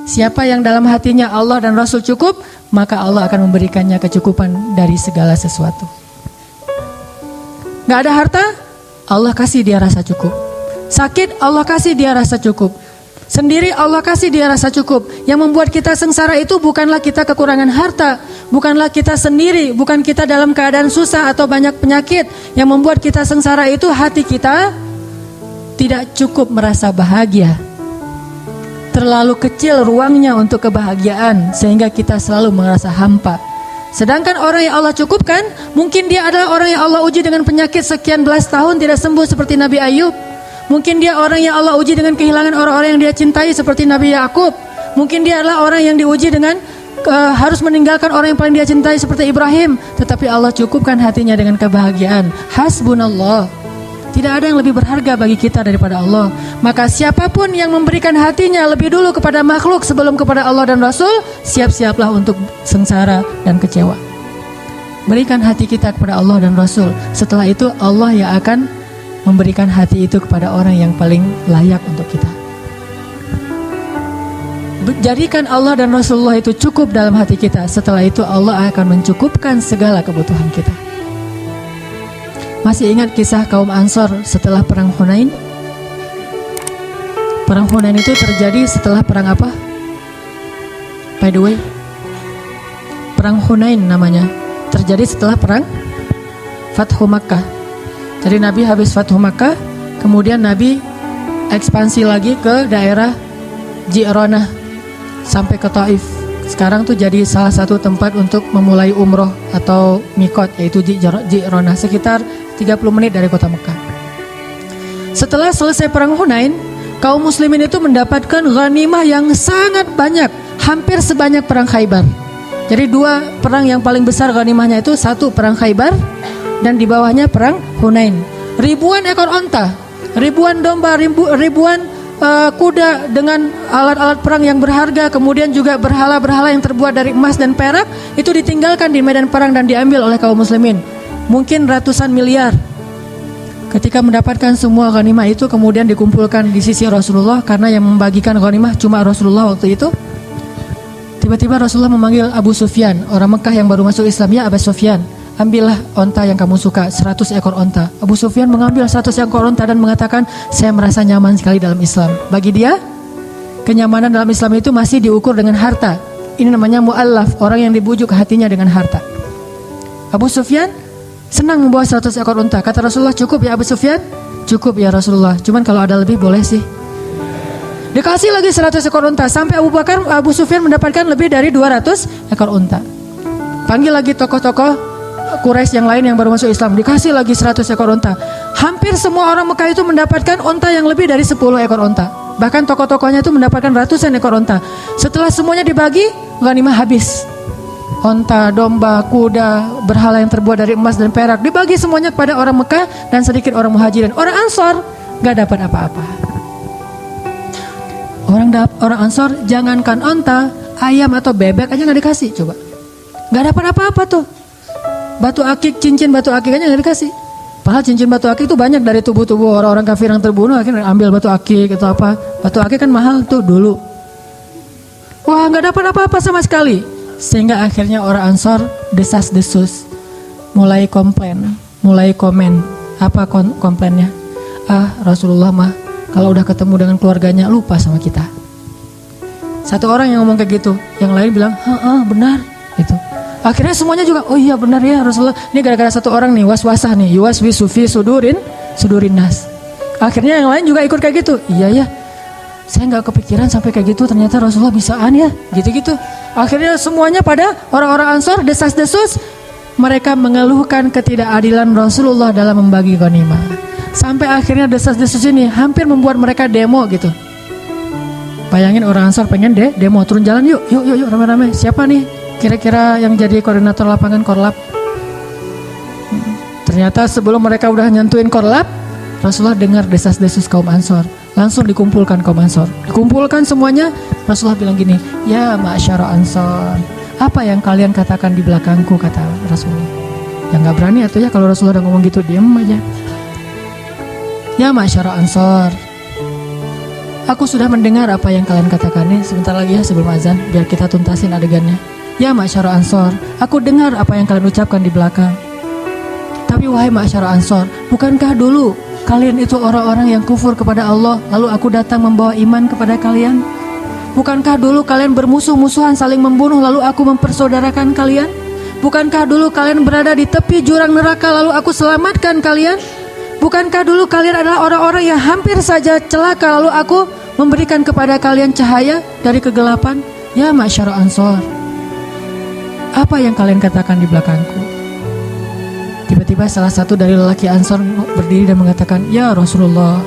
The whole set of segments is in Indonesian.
Siapa yang dalam hatinya Allah dan Rasul cukup, maka Allah akan memberikannya kecukupan dari segala sesuatu. Gak ada harta, Allah kasih dia rasa cukup. Sakit, Allah kasih dia rasa cukup. Sendiri, Allah kasih dia rasa cukup. Yang membuat kita sengsara itu bukanlah kita kekurangan harta, bukanlah kita sendiri, bukan kita dalam keadaan susah atau banyak penyakit. Yang membuat kita sengsara itu hati kita tidak cukup merasa bahagia. Terlalu kecil ruangnya untuk kebahagiaan, sehingga kita selalu merasa hampa. Sedangkan orang yang Allah cukupkan, mungkin dia adalah orang yang Allah uji dengan penyakit sekian belas tahun tidak sembuh seperti Nabi Ayub. Mungkin dia orang yang Allah uji dengan kehilangan orang-orang yang dia cintai seperti Nabi Yakub. Mungkin dia adalah orang yang diuji dengan harus meninggalkan orang yang paling dia cintai seperti Ibrahim. Tetapi Allah cukupkan hatinya dengan kebahagiaan. Hasbunallah. Tidak ada yang lebih berharga bagi kita daripada Allah. Maka siapapun yang memberikan hatinya lebih dulu kepada makhluk sebelum kepada Allah dan Rasul, siap-siaplah untuk sengsara dan kecewa. Berikan hati kita kepada Allah dan Rasul. Setelah itu Allah yang akan memberikan hati itu kepada orang yang paling layak untuk kita. Jadikan Allah dan Rasulullah itu cukup dalam hati kita. Setelah itu Allah akan mencukupkan segala kebutuhan kita. Masih ingat kisah kaum Ansor setelah perang Hunain? Perang Hunain itu terjadi setelah perang apa? By the way, perang Hunain namanya. Terjadi setelah perang Fathu Makkah. Jadi Nabi habis Fathu Makkah, kemudian Nabi ekspansi lagi ke daerah Ji'ronah sampai ke Taif. Sekarang tuh jadi salah satu tempat untuk memulai umroh atau mikot, yaitu Ji'ronah, sekitar 30 menit dari kota Mekah. Setelah selesai perang Hunain, kaum muslimin itu mendapatkan ghanimah yang sangat banyak, hampir sebanyak perang Khaybar. Jadi dua perang yang paling besar ghanimahnya itu, satu perang Khaybar dan di bawahnya perang Hunain. Ribuan ekor onta, ribuan domba, ribuan kuda dengan alat-alat perang yang berharga, kemudian juga berhala-berhala yang terbuat dari emas dan perak, itu ditinggalkan di medan perang dan diambil oleh kaum muslimin. Mungkin ratusan miliar. Ketika mendapatkan semua ghanimah itu, kemudian dikumpulkan di sisi Rasulullah, karena yang membagikan ghanimah cuma Rasulullah waktu itu. Tiba-tiba Rasulullah memanggil Abu Sufyan, orang Mekah yang baru masuk Islam. Ya Abu Sufyan, ambillah onta yang kamu suka, 100 ekor onta. Abu Sufyan mengambil 100 ekor onta dan mengatakan, saya merasa nyaman sekali dalam Islam. Bagi dia, kenyamanan dalam Islam itu masih diukur dengan harta. Ini namanya mu'allaf, orang yang dibujuk hatinya dengan harta. Abu Sufyan senang membawa 100 ekor unta. Kata Rasulullah, cukup ya Abu Sufyan? Cukup ya Rasulullah, cuman kalau ada lebih boleh sih. Dikasih lagi 100 ekor unta, sampai Abu Sufyan mendapatkan lebih dari 200 ekor unta. Panggil lagi tokoh-tokoh Quraisy yang lain yang baru masuk Islam, dikasih lagi 100 ekor unta. Hampir semua orang Mekah itu mendapatkan unta yang lebih dari 10 ekor unta. Bahkan tokoh-tokohnya itu mendapatkan ratusan ekor unta. Setelah semuanya dibagi, ghanimah habis. Onta, domba, kuda, berhala yang terbuat dari emas dan perak dibagi semuanya kepada orang Mekah dan sedikit orang Muhajirin. Orang Ansor gak dapat apa-apa. Orang Ansor jangankan onta, ayam atau bebek aja gak dikasih. Coba, gak dapat apa-apa tuh. Batu akik, cincin batu akik aja gak dikasih. Padahal cincin batu akik itu banyak dari tubuh-tubuh orang-orang kafir yang terbunuh. Akhirnya ambil batu akik atau apa. Batu akik kan mahal tuh dulu. Wah, gak dapat apa-apa sama sekali. Sehingga akhirnya orang Ansor desas-desus, mulai komplain, mulai komen. Apa komplainnya? Rasulullah mah kalau udah ketemu dengan keluarganya lupa sama kita. Satu orang yang ngomong kayak gitu, yang lain bilang, benar itu. Akhirnya semuanya juga, oh iya benar ya Rasulullah. Ini gara-gara satu orang nih, waswasah nih, yuwaswisu fi sudurin nas. Akhirnya yang lain juga ikut kayak gitu. Iya ya, saya nggak kepikiran sampai kayak gitu, ternyata Rasulullah bisaan ya, gitu-gitu. Akhirnya semuanya pada orang-orang Ansor desas-desus, mereka mengeluhkan ketidakadilan Rasulullah dalam membagi ghanimah. Sampai akhirnya desas-desus ini hampir membuat mereka demo gitu. Bayangin orang Ansor pengen demo, turun jalan yuk rame-rame. Siapa nih kira-kira yang jadi koordinator lapangan Korlap? Ternyata sebelum mereka udah nyentuhin Korlap, Rasulullah dengar desas-desus kaum Ansor. Langsung dikumpulkan kaum Ansor, dikumpulkan semuanya. Rasulullah bilang gini, ya ma'asyara Ansor, apa yang kalian katakan di belakangku, kata Rasulullah. Ya gak berani atau ya kalau Rasulullah udah ngomong gitu, diem aja. Ya ma'asyara Ansor, aku sudah mendengar apa yang kalian katakan nih. Sebentar lagi ya sebelum azan, biar kita tuntasin adegannya. Ya ma'syara Ansor, aku dengar apa yang kalian ucapkan di belakang. Tapi wahai ma'syara Ansor, bukankah dulu kalian itu orang-orang yang kufur kepada Allah, lalu aku datang membawa iman kepada kalian? Bukankah dulu kalian bermusuh-musuhan saling membunuh, lalu aku mempersaudarakan kalian? Bukankah dulu kalian berada di tepi jurang neraka, lalu aku selamatkan kalian? Bukankah dulu kalian adalah orang-orang yang hampir saja celaka, lalu aku memberikan kepada kalian cahaya dari kegelapan? Ya ma'syara Ansor, apa yang kalian katakan di belakangku? Tiba-tiba salah satu dari lelaki Ansor berdiri dan mengatakan, ya Rasulullah,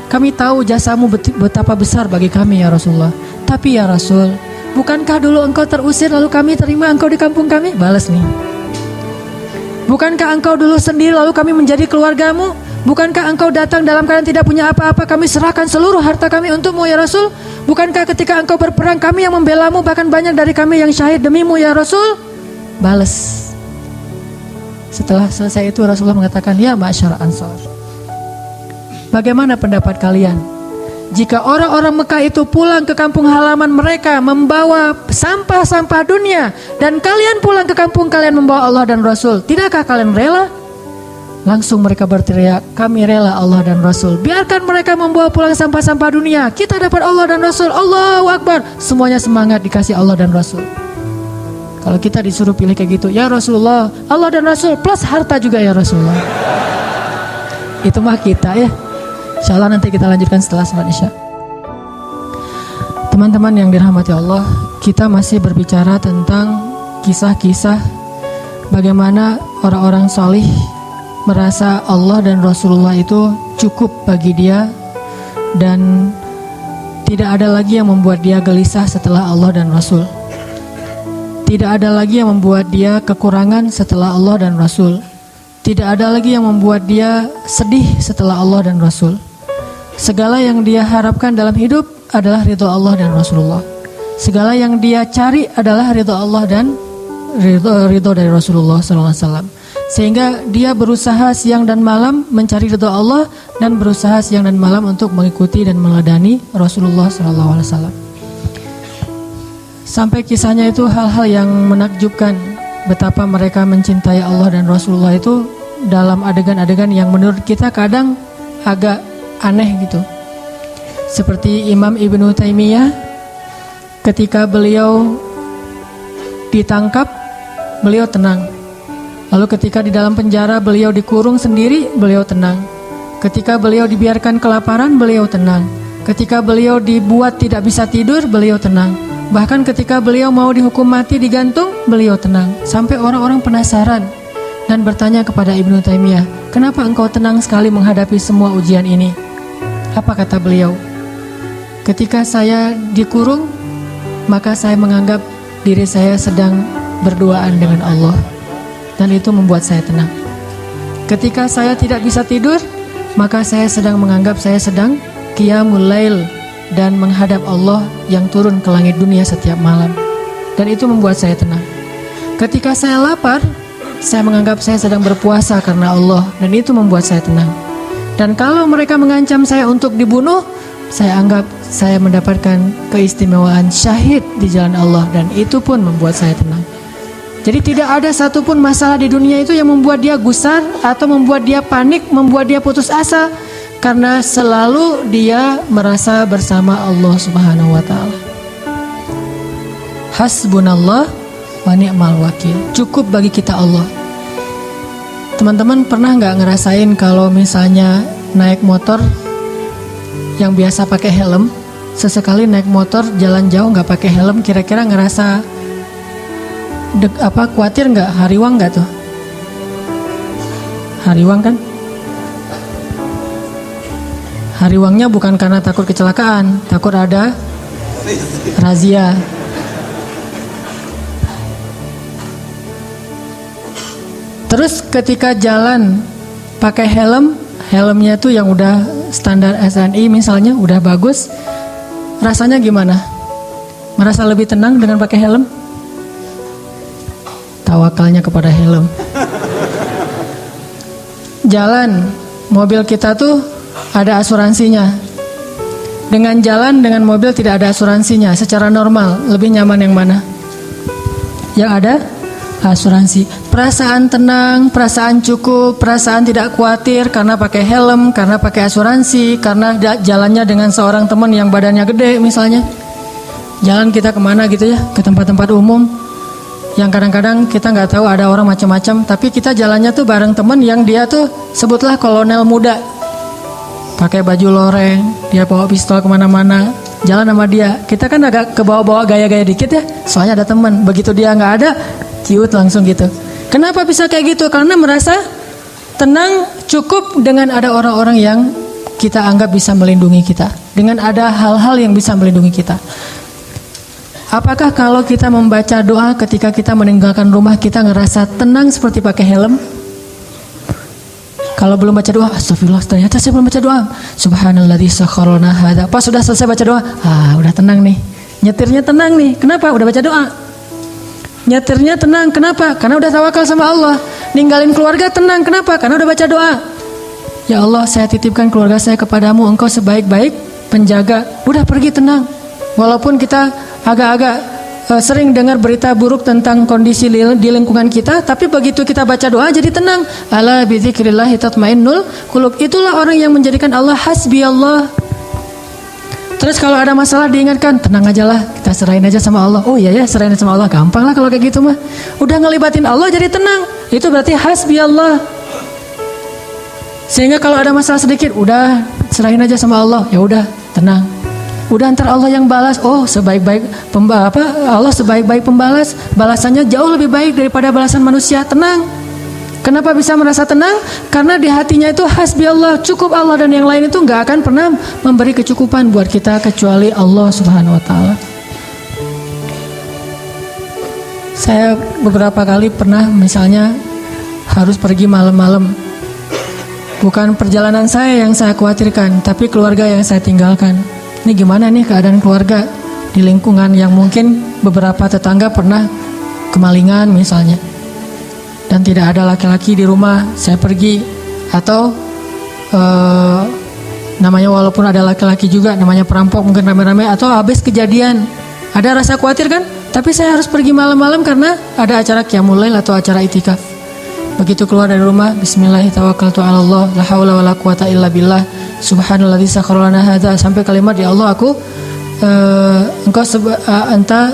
kami tahu jasamu betapa besar bagi kami ya Rasulullah. Tapi ya Rasul, bukankah dulu engkau terusir lalu kami terima engkau di kampung kami? Balas nih. Bukankah engkau dulu sendiri lalu kami menjadi keluargamu? Bukankah engkau datang dalam keadaan tidak punya apa-apa, kami serahkan seluruh harta kami untukmu ya Rasul? Bukankah ketika engkau berperang kami yang membelamu, bahkan banyak dari kami yang syahid demimu ya Rasul? Balas. Setelah selesai itu Rasulullah mengatakan, ya ma'syara Ansor, bagaimana pendapat kalian jika orang-orang Mekah itu pulang ke kampung halaman mereka membawa sampah-sampah dunia, dan kalian pulang ke kampung kalian membawa Allah dan Rasul? Tidakkah kalian rela? Langsung mereka berteriak, kami rela Allah dan Rasul. Biarkan mereka membawa pulang sampah-sampah dunia, kita dapat Allah dan Rasul. Allahu Akbar. Semuanya semangat dikasih Allah dan Rasul. Kalau kita disuruh pilih kayak gitu, ya Rasulullah, Allah dan Rasul plus harta juga ya Rasulullah. Itu mah kita ya. Insya Allah nanti kita lanjutkan setelah salat Isya. Teman-teman yang dirahmati Allah, kita masih berbicara tentang kisah-kisah bagaimana orang-orang salih merasa Allah dan Rasulullah itu cukup bagi dia, dan tidak ada lagi yang membuat dia gelisah setelah Allah dan Rasul. Tidak ada lagi yang membuat dia kekurangan setelah Allah dan Rasul. Tidak ada lagi yang membuat dia sedih setelah Allah dan Rasul. Segala yang dia harapkan dalam hidup adalah ridho Allah dan Rasulullah. Segala yang dia cari adalah ridho Allah dan ridho dari Rasulullah SAW. Sehingga dia berusaha siang dan malam mencari ridho Allah, dan berusaha siang dan malam untuk mengikuti dan meladani Rasulullah SAW. Sampai kisahnya itu hal-hal yang menakjubkan, betapa mereka mencintai Allah dan Rasulullah itu dalam adegan-adegan yang menurut kita kadang agak aneh gitu. Seperti Imam Ibnu Taimiyah, ketika beliau ditangkap, beliau tenang. Lalu ketika di dalam penjara beliau dikurung sendiri, beliau tenang. Ketika beliau dibiarkan kelaparan, beliau tenang. Ketika beliau dibuat tidak bisa tidur, beliau tenang. Bahkan ketika beliau mau dihukum mati digantung, beliau tenang. Sampai orang-orang penasaran dan bertanya kepada Ibnu Taimiyah, kenapa engkau tenang sekali menghadapi semua ujian ini? Apa kata beliau? Ketika saya dikurung, maka saya menganggap diri saya sedang berduaan dengan Allah, dan itu membuat saya tenang. Ketika saya tidak bisa tidur, maka saya sedang menganggap saya sedang qiyamul lail dan menghadap Allah yang turun ke langit dunia setiap malam, dan itu membuat saya tenang. Ketika saya lapar, saya menganggap saya sedang berpuasa karena Allah, dan itu membuat saya tenang. Dan kalau mereka mengancam saya untuk dibunuh, saya anggap saya mendapatkan keistimewaan syahid di jalan Allah, dan itu pun membuat saya tenang. Jadi tidak ada satupun masalah di dunia itu yang membuat dia gusar atau membuat dia panik, membuat dia putus asa, karena selalu dia merasa bersama Allah Subhanahu wa taala. Hasbunallah wa ni'mal wakil. Cukup bagi kita Allah. Teman-teman pernah nggak ngerasain kalau misalnya naik motor yang biasa pakai helm, sesekali naik motor jalan jauh nggak pakai helm, kira-kira ngerasa khawatir nggak? Hariwang nggak tuh? Hariwang kan? Hariwangnya bukan karena takut kecelakaan, takut ada razia. Terus ketika jalan pakai helm, helmnya tuh yang udah standar SNI misalnya, udah bagus, rasanya gimana? Merasa lebih tenang dengan pakai helm? Tawakalnya kepada helm. Jalan, mobil kita tuh ada asuransinya. dengan jalan dengan mobil tidak ada asuransinya, secara normal lebih nyaman yang mana? Yang ada asuransi. Perasaan tenang, perasaan cukup, perasaan tidak khawatir karena pakai helm, karena pakai asuransi, karena jalannya dengan seorang teman yang badannya gede misalnya. Jalan kita kemana gitu ya, ke tempat-tempat umum yang kadang-kadang kita nggak tahu ada orang macam-macam, tapi kita jalannya tuh bareng teman yang dia tuh sebutlah kolonel muda, pakai baju loreng, dia bawa pistol kemana-mana, jalan sama dia. Kita kan agak kebawa-bawa gaya-gaya dikit ya, soalnya ada teman. Begitu dia nggak ada, ciut langsung gitu. Kenapa bisa kayak gitu? Karena merasa tenang, cukup dengan ada orang-orang yang kita anggap bisa melindungi kita, dengan ada hal-hal yang bisa melindungi kita. Apakah kalau kita membaca doa ketika kita meninggalkan rumah, kita ngerasa tenang seperti pakai helm? Kalau belum baca doa, astagfirullah, ternyata saya belum baca doa. Subhanalladzi sakharana hadza. Pas sudah selesai baca doa, udah tenang nih. Nyetirnya tenang nih. Kenapa? Udah baca doa. Nyetirnya tenang. Kenapa? Karena udah tawakal sama Allah. Ninggalin keluarga tenang. Kenapa? Karena udah baca doa. Ya Allah, saya titipkan keluarga saya kepadamu. Engkau sebaik-baik penjaga. Udah pergi tenang. Walaupun kita agak-agak sering dengar berita buruk tentang kondisi di lingkungan kita, tapi begitu kita baca doa jadi tenang. Ala bidzikrillah tatmainnul qulub. Itulah orang yang menjadikan Allah hasbi Allah. Terus kalau ada masalah diingatkan, tenang aja lah, kita serahin aja sama Allah. Oh iya ya, serahin sama Allah, gampang lah kalau kayak gitu mah. Udah ngelibatin Allah jadi tenang. Itu berarti hasbi Allah. Sehingga kalau ada masalah sedikit, udah serahin aja sama Allah. Ya udah, tenang. Udah ntar Allah yang balas. Oh sebaik-baik Allah sebaik-baik pembalas. Balasannya jauh lebih baik daripada balasan manusia. Tenang. Kenapa bisa merasa tenang? Karena di hatinya itu hasbi Allah, cukup Allah, dan yang lain itu nggak akan pernah memberi kecukupan buat kita kecuali Allah Subhanahu Wa Taala. Saya beberapa kali pernah misalnya harus pergi malam-malam. Bukan perjalanan saya yang saya khawatirkan, tapi keluarga yang saya tinggalkan. Ini gimana nih keadaan keluarga di lingkungan yang mungkin beberapa tetangga pernah kemalingan misalnya, dan tidak ada laki-laki di rumah. Saya pergi, atau namanya walaupun ada laki-laki juga, namanya perampok mungkin rame-rame, atau habis kejadian, ada rasa khawatir kan? Tapi saya harus pergi malam-malam karena ada acara qiyamul lail atau acara itikaf. Begitu keluar dari rumah, bismillahirrahmanirrahim, la haula wala quwata illa billah, subhanalladzi sakhkhara lana hadza, sampai kalimat ya Allah aku engkau anta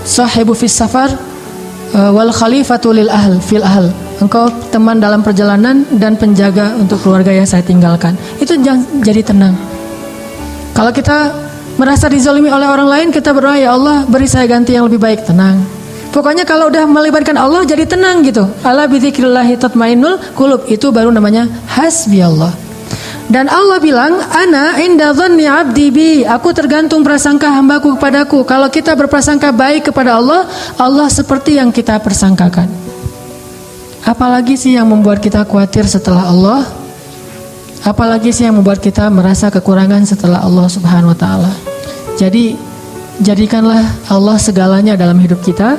sahibu fis safar wal khalifatu lil ahl fil ahl. Engkau teman dalam perjalanan dan penjaga untuk keluarga yang saya tinggalkan. Itu jadi tenang. Kalau kita merasa dizalimi oleh orang lain, kita berdoa ya Allah beri saya ganti yang lebih baik. Tenang. Pokoknya kalau udah melibatkan Allah jadi tenang gitu. Ala bidzikrillah tatmainnul qulub. Itu baru namanya hasbi Allah. Dan Allah bilang, ana inda dhanni 'abdi bi. Aku tergantung prasangka hambaku kepadaku. Kalau kita berprasangka baik kepada Allah, Allah seperti yang kita persangkakan. Apalagi sih yang membuat kita khawatir setelah Allah? Apalagi sih yang membuat kita merasa kekurangan setelah Allah Subhanahu wa taala? Jadi jadikanlah Allah segalanya dalam hidup kita.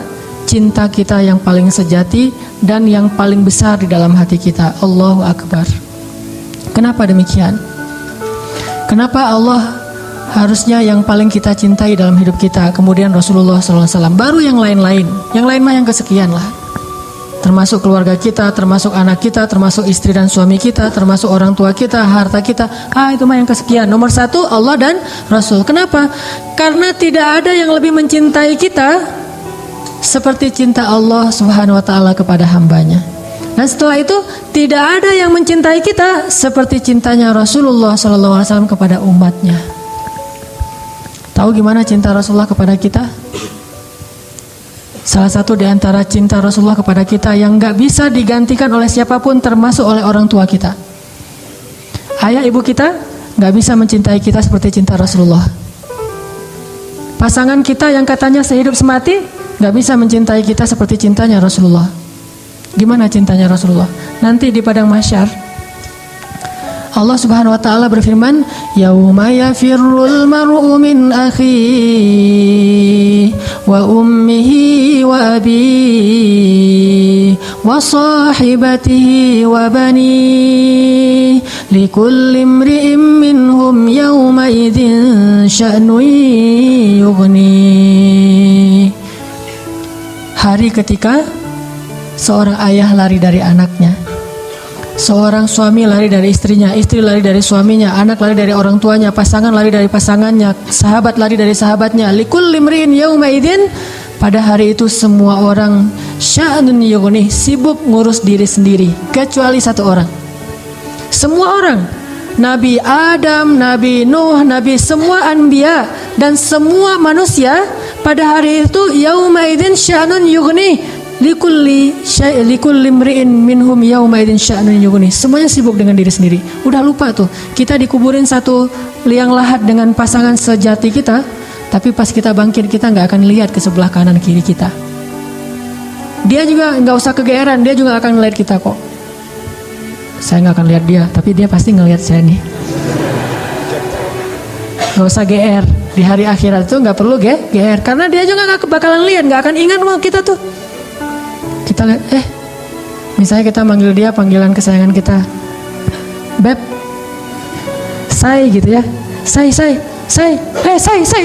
Cinta kita yang paling sejati dan yang paling besar di dalam hati kita. Allahu Akbar. Kenapa demikian? Kenapa Allah harusnya yang paling kita cintai dalam hidup kita, kemudian Rasulullah SAW, baru yang lain-lain. Yang lain mah yang kesekian lah. Termasuk keluarga kita, termasuk anak kita, termasuk istri dan suami kita, termasuk orang tua kita, harta kita. Itu mah yang kesekian. Nomor satu Allah dan Rasul. Kenapa? Karena tidak ada yang lebih mencintai kita seperti cinta Allah Subhanahu wa taala kepada hambanya. Dan setelah itu tidak ada yang mencintai kita seperti cintanya Rasulullah SAW kepada umatnya. Tahu gimana cinta Rasulullah kepada kita? Salah satu di antara cinta Rasulullah kepada kita yang gak bisa digantikan oleh siapapun, termasuk oleh orang tua kita. Ayah ibu kita gak bisa mencintai kita seperti cinta Rasulullah. Pasangan kita yang katanya sehidup semati gak bisa mencintai kita seperti cintanya Rasulullah. Gimana cintanya Rasulullah? Nanti di padang mahsyar Allah Subhanahu wa taala berfirman, "Yauma yafirrul mar'u min akhihi wa ummihi wa abihi wa sahibatihi wa bani likulli imri'in minhum yawma idzin sya'nun yughni. Hari ketika seorang ayah lari dari anaknya, seorang suami lari dari istrinya, istri lari dari suaminya, anak lari dari orang tuanya, pasangan lari dari pasangannya, sahabat lari dari sahabatnya. Likulli imri'in yawma idzin, pada hari itu semua orang sya'nun yughni, sibuk ngurus diri sendiri, kecuali satu orang. Semua orang, Nabi Adam, Nabi Nuh, Nabi semua anbiya dan semua manusia pada hari itu yauma idzin sya'nun yughni likulli imri'in minhum yauma idzin sya'nun yughni. Semuanya sibuk dengan diri sendiri. Udah lupa tuh, kita dikuburin satu liang lahat dengan pasangan sejati kita, tapi pas kita bangkit kita nggak akan lihat ke sebelah kanan kiri kita. Dia juga nggak usah kegeeran, dia juga akan ngeliat kita kok. Saya nggak akan lihat dia, tapi dia pasti ngelihat saya nih. Nggak usah GR. Di hari akhirat itu nggak perlu GR, karena dia juga nggak bakalan lihat, nggak akan ingat sama kita tuh. Kita lihat, misalnya kita manggil dia panggilan kesayangan kita, Beb, say gitu ya, say,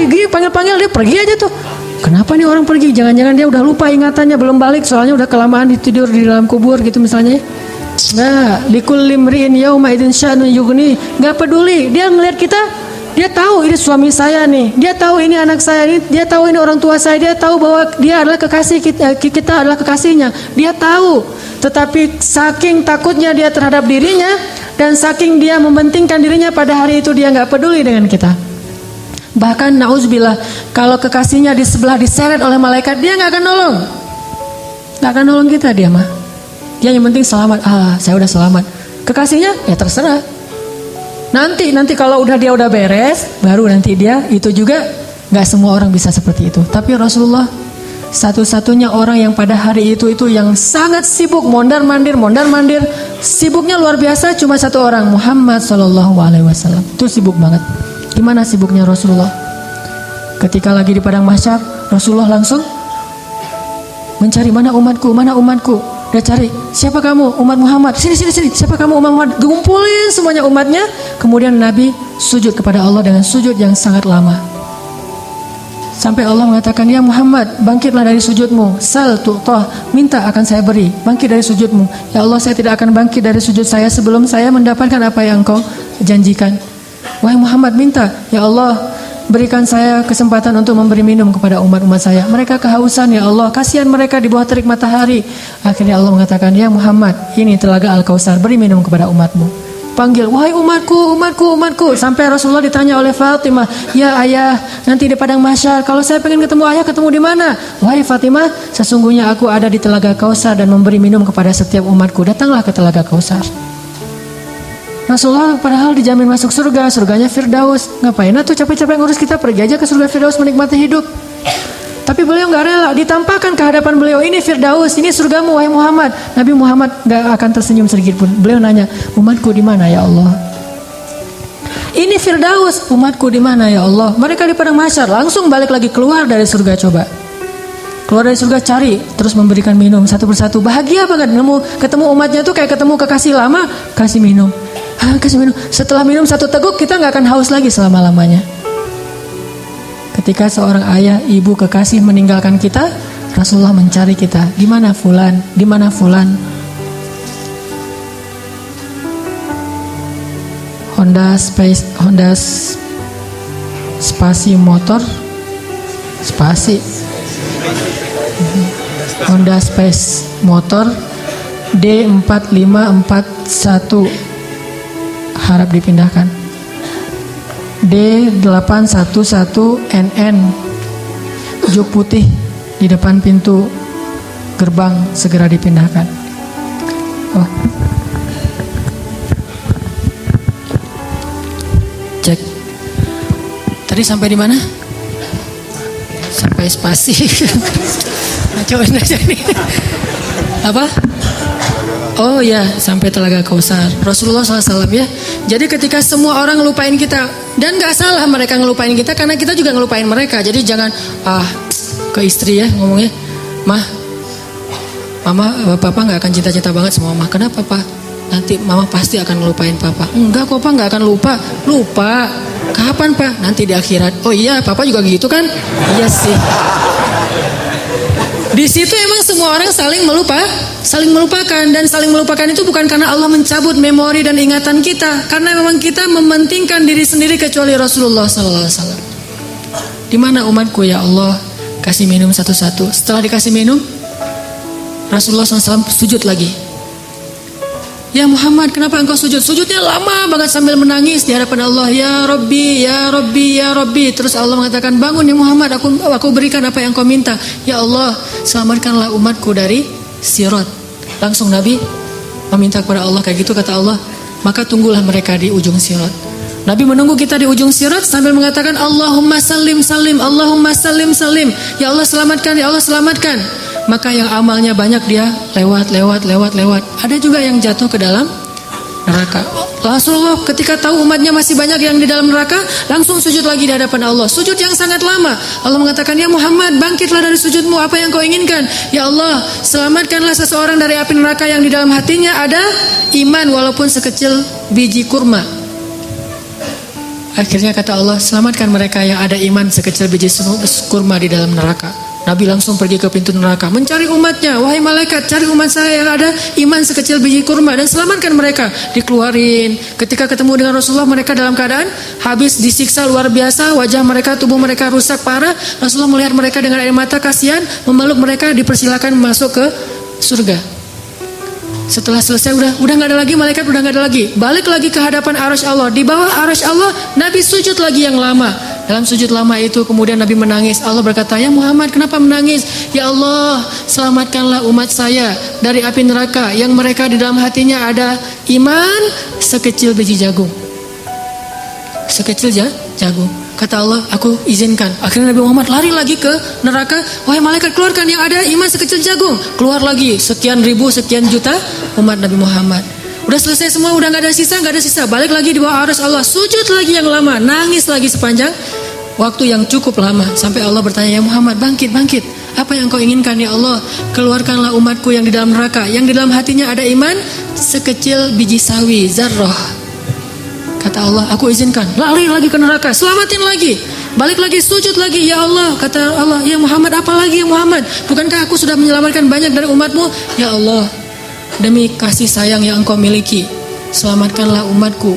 gini panggil dia pergi aja tuh. Kenapa nih orang pergi? Jangan-jangan dia udah lupa ingatannya, belum balik, soalnya udah kelamaan tidur di dalam kubur gitu misalnya. Nah, likulli imri'in yauma idzin sya'nun yughni, nggak peduli, dia ngelihat kita, dia tahu ini suami saya nih, dia tahu ini anak saya nih, dia tahu ini orang tua saya, dia tahu bahwa dia adalah kekasih kita adalah kekasihnya, dia tahu. Tetapi saking takutnya dia terhadap dirinya dan saking dia mementingkan dirinya, pada hari itu dia nggak peduli dengan kita. Bahkan nauzubillah, kalau kekasihnya di sebelah diseret oleh malaikat, dia nggak akan nolong kita dia mah. Dia yang penting selamat. Saya udah selamat. Kekasihnya ya terserah. Nanti kalau dia udah beres, baru nanti dia itu juga. Nggak semua orang bisa seperti itu. Tapi Rasulullah satu-satunya orang yang pada hari itu yang sangat sibuk mondar mandir, sibuknya luar biasa. Cuma satu orang, Muhammad SAW. Itu sibuk banget. Gimana sibuknya Rasulullah? Ketika lagi di padang mahsyar, Rasulullah langsung mencari mana umatku. Dia cari, siapa kamu? Umat Muhammad. Sini. Siapa kamu? Umat Muhammad. Kumpulin semuanya umatnya. Kemudian Nabi sujud kepada Allah dengan sujud yang sangat lama. Sampai Allah mengatakan, ya Muhammad, bangkitlah dari sujudmu. Sal tu'tah, minta akan saya beri. Bangkit dari sujudmu. Ya Allah, saya tidak akan bangkit dari sujud saya sebelum saya mendapatkan apa yang engkau janjikan. Wahai Muhammad, minta. Ya Allah, berikan saya kesempatan untuk memberi minum kepada umat-umat saya. Mereka kehausan, ya Allah, kasihan mereka di bawah terik matahari. Akhirnya Allah mengatakan, ya Muhammad, ini telaga Al-Kautsar, beri minum kepada umatmu. Panggil, wahai umatku. Sampai Rasulullah ditanya oleh Fatimah, ya ayah, nanti di padang mahsyar kalau saya pengen ketemu ayah, ketemu di mana? Wahai Fatimah, sesungguhnya aku ada di telaga Kautsar dan memberi minum kepada setiap umatku. Datanglah ke telaga Kautsar. Rasulullah padahal dijamin masuk surga, surganya Firdaus. Ngapain tuh capek-capek ngurus kita, pergi aja ke surga Firdaus menikmati hidup. Tapi beliau nggak rela, ditampakkan ke hadapan beliau, ini Firdaus, ini surgamu wahai Muhammad. Nabi Muhammad nggak akan tersenyum sedikit pun. Beliau nanya, umatku di mana ya Allah? Ini Firdaus, umatku di mana ya Allah? Mereka di padang mahsyar, langsung balik lagi keluar dari surga. Coba keluar dari surga, cari, terus memberikan minum satu persatu. Bahagia banget ketemu umatnya tuh kayak ketemu kekasih lama, kasih minum. Setelah minum satu teguk, kita nggak akan haus lagi selama-lamanya. Ketika seorang ayah, ibu, kekasih meninggalkan kita, Rasulullah mencari kita. Di mana fulan? Honda Spasi motor, Honda Space motor D4541 harap dipindahkan. D811NN juk putih di depan pintu gerbang, segera dipindahkan. Cek. Tadi sampai di mana? Sampai spasi. Coba nih. Apa? Oh ya, sampai telaga Kautsar. Rasulullah SAW ya. Jadi ketika semua orang ngelupain kita, dan gak salah mereka ngelupain kita, karena kita juga ngelupain mereka. Jadi jangan ke istri ya ngomongnya, mah Papa nggak akan cinta-cinta banget sama mama. Kenapa, Pak? Nanti mama pasti akan ngelupain papa. Enggak kok, Pak, nggak akan lupa. Lupa. Kapan, Pak? Nanti di akhirat. Oh iya, papa juga gitu kan? Iya sih. Di situ emang semua orang saling melupakan, dan saling melupakan itu bukan karena Allah mencabut memori dan ingatan kita, karena memang kita mementingkan diri sendiri kecuali Rasulullah SAW. Di mana umatku ya Allah? Kasih minum satu-satu. Setelah dikasih minum, Rasulullah SAW sujud lagi. Ya Muhammad, kenapa engkau sujud? Sujudnya lama banget sambil menangis di hadapan Allah. Ya Rabbi, ya Rabbi, ya Rabbi. Terus Allah mengatakan, bangun ya Muhammad, aku berikan apa yang kau minta. Ya Allah, selamatkanlah umatku dari sirat. Langsung Nabi meminta kepada Allah kayak gitu, kata Allah. Maka tunggulah mereka di ujung sirat. Nabi menunggu kita di ujung sirat sambil mengatakan, Allahumma salim salim, Allahumma salim salim. Ya Allah selamatkan, ya Allah selamatkan. Maka yang amalnya banyak dia lewat. Ada juga yang jatuh ke dalam neraka. Rasulullah ketika tahu umatnya masih banyak yang di dalam neraka, langsung sujud lagi di hadapan Allah. Sujud yang sangat lama. Allah mengatakan, ya Muhammad, bangkitlah dari sujudmu, apa yang kau inginkan? Ya Allah, selamatkanlah seseorang dari api neraka yang di dalam hatinya ada iman walaupun sekecil biji kurma. Akhirnya kata Allah, selamatkan mereka yang ada iman sekecil biji kurma di dalam neraka. Nabi langsung pergi ke pintu neraka mencari umatnya. Wahai malaikat, cari umat saya yang ada iman sekecil biji kurma dan selamatkan mereka. Dikeluarin. Ketika ketemu dengan Rasulullah, mereka dalam keadaan habis disiksa luar biasa. Wajah mereka, tubuh mereka rusak parah. Rasulullah melihat mereka dengan air mata kasihan, memeluk mereka, dipersilakan masuk ke surga. Setelah selesai udah nggak ada lagi malaikat, udah nggak ada lagi. Balik lagi ke hadapan arasy Allah. Di bawah arasy Allah, Nabi sujud lagi yang lama. Dalam sujud lama itu kemudian Nabi menangis. Allah berkata, ya Muhammad, kenapa menangis? Ya Allah, selamatkanlah umat saya dari api neraka yang mereka di dalam hatinya ada iman sekecil biji jagung. Sekecil jagung. Kata Allah, aku izinkan. Akhirnya Nabi Muhammad lari lagi ke neraka. Wahai malaikat, keluarkan yang ada iman sekecil jagung. Keluar lagi sekian ribu, sekian juta umat Nabi Muhammad. Udah selesai semua, udah nggak ada sisa. Balik lagi di bawah arasy Allah, sujud lagi yang lama, nangis lagi sepanjang waktu yang cukup lama. Sampai Allah bertanya, ya Muhammad, bangkit. Apa yang kau inginkan ya Allah? Keluarkanlah umatku yang di dalam neraka, yang di dalam hatinya ada iman sekecil biji sawi, zarrah. Kata Allah, aku izinkan. Lari lagi ke neraka, selamatin lagi. Balik lagi, sujud lagi, ya Allah. Kata Allah, ya Muhammad, apa lagi ya Muhammad? Bukankah aku sudah menyelamatkan banyak dari umatmu? Ya Allah, demi kasih sayang yang engkau miliki, selamatkanlah umatku